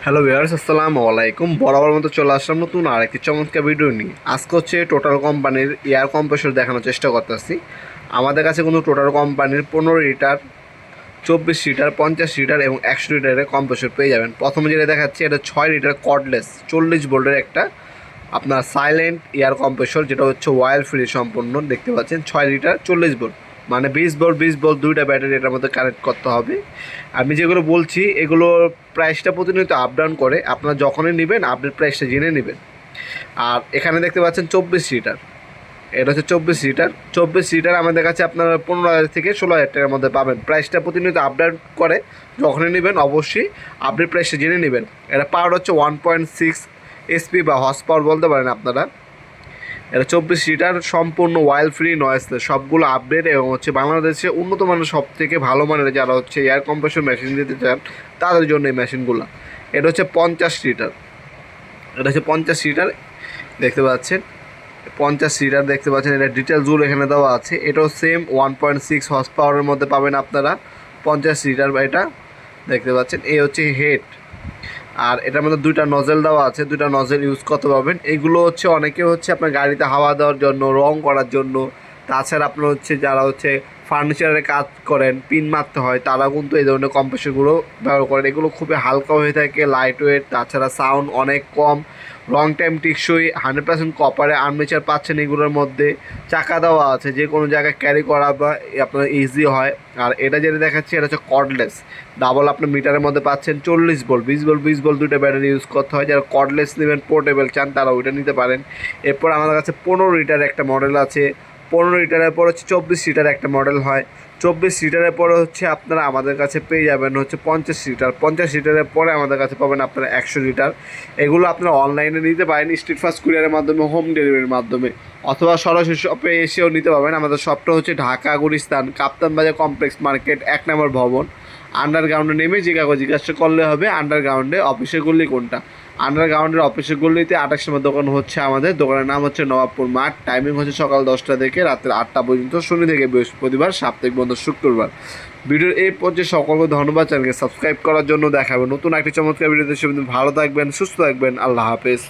Hello viewers, আসসালামু আলাইকুম। বরাবর মতো চলে আসলাম নতুন আরেকটি চমৎকার ভিডিও নিয়ে। আজকে হচ্ছে টোটাল কোম্পানির এয়ার কম্প্রেসর দেখানোর চেষ্টা করতেছি। আমাদের কাছে কিন্তু টোটাল কোম্পানির 15 লিটার, 24 লিটার, 50 লিটার এবং 100 লিটারের কম্প্রেসর পেয়ে যাবেন। প্রথমে যেটা দেখাচ্ছি এটা 6 লিটার কর্ডলেস 40 ভোল্টের একটা আপনার সাইলেন্ট এয়ার কম্প্রেসর, যেটা হচ্ছে ওয়্যার ফ্রি সম্পূর্ণ। দেখতে পাচ্ছেন 6 লিটার 40 ভোল্ট, মানে 20 ভোল্ট দুইটা ব্যাটারি এটার মধ্যে কানেক্ট করতে হবে। আমি যেগুলো বলছি এগুলোর প্রাইসটা প্রতিনিয়ত আপ ডাউন করে, আপনারা যখনই নেবেন আপডেট প্রাইসটা জেনে নেবেন। আর এখানে দেখতে পাচ্ছেন 24 লিটার, এটা হচ্ছে 24 লিটার আমাদের কাছে আপনারা 15,000 থেকে 16,000 টাকার মধ্যে পাবেন। প্রাইসটা প্রতিনিয়ত আপডেট করে, যখনই নেবেন অবশ্যই আপডেট প্রাইসটা জেনে নেবেন। এটা পাওয়ার হচ্ছে 1.6 এসপি বা হর্স পাওয়ার বলতে পারেন আপনারা। এটা 24 লিটার, সম্পূর্ণ ওয়াইল ফ্রি, নয়েসলেস, সবগুলো আপডেট এবং হচ্ছে বাংলাদেশে উন্নত মানের সব থেকে ভালো মানের যারা হচ্ছে এয়ার কম্প্রেসর মেশিন দিতে চান তাদের জন্য এই মেশিনগুলো। এটা হচ্ছে 50 লিটার, এটা হচ্ছে 50 লিটার দেখতে পাচ্ছেন, 50 লিটার দেখতে পাচ্ছেন। এটা ডিটেলসগুলো এখানে দেওয়া আছে। এটাও সেম 1.6 হর্স পাওয়ারের মধ্যে পাবেন আপনারা 50 লিটার। এটা দেখতে পাচ্ছেন, এই হচ্ছে হেড। আর এটার মধ্যে দুইটা নজেল দেওয়া আছে, দুইটা নজেল ইউজ করতে পারবেন। এইগুলো হচ্ছে অনেকে হচ্ছে আপনার গাড়িতে হাওয়া দেওয়ার জন্য, রং করার জন্য, তাছাড়া আপনার হচ্ছে যারা হচ্ছে ফার্নিচারের কাজ করেন, পিন মারতে হয়, তারা কিন্তু এই ধরনের কম্প্রেসরগুলো ব্যবহার করেন। এগুলো খুবই হালকা হয়ে থাকে, লাইট ওয়েট, তাছাড়া সাউন্ড অনেক কম, লং টাইম টিকসই, 100% কপারে আর্মেচার পাচ্ছেন এগুলোর মধ্যে। চাকা দেওয়া আছে, যে কোনো জায়গায় ক্যারি করা বা আপনার ইজি হয়। আর এটা যেটা দেখাচ্ছি এটা হচ্ছে কর্ডলেস ডাবল, আপনার মিটারের মধ্যে পাচ্ছেন 40 ভোল্ট, 20 ভোল্ট দুটো ব্যাটারি ইউজ করতে হয়। যারা কর্ডলেস নেবেন, পোর্টেবল চান, তারা ওইটা নিতে পারেন। এরপর আমাদের কাছে 15 লিটার একটা মডেল আছে। 15 লিটারের পর হচ্ছে 24 লিটার একটা মডেল হয়। 24 লিটারের পরে হচ্ছে আপনারা আমাদের কাছে পেয়ে যাবেন হচ্ছে 50 লিটার। 50 লিটারের পরে আমাদের কাছে পাবেন আপনারা 100 লিটার। এগুলো আপনারা অনলাইনে নিতে পারেন, স্ট্রিট ফাস্ট কুরিয়ারের মাধ্যমে, হোম ডেলিভারির মাধ্যমে, অথবা সরাসরি শপে এসেও নিতে পারবেন। আমাদের শপটা হচ্ছে ঢাকা গুলিস্তান কাপ্তান বাজার কমপ্লেক্স মার্কেট 1 নম্বর ভবন। আন্ডারগ্রাউন্ডে নেমে যে কাগজ জিজ্ঞাসা করলে হবে আন্ডারগ্রাউন্ডে অফিসের গলি কোনটা। আন্ডারগ্রাউন্ডের অফিসের গলিতে 28 নম্বর দোকান হচ্ছে আমাদের। দোকানের নাম হচ্ছে নবাবপুর মাঠ। টাইমিং হচ্ছে সকাল 10টা থেকে রাত্রে 8টা পর্যন্ত, শনি থেকে বৃহস্পতিবার, সাপ্তাহিক বন্ধ শুক্রবার। ভিডিওর এই পর্যায়ে সকলকে ধন্যবাদ। চ্যানেলকে সাবস্ক্রাইব করার জন্য। দেখাবেন নতুন একটি চমৎকার ভিডিওতে। সে ভালো থাকবেন, সুস্থ থাকবেন। আল্লাহ হাফেজ।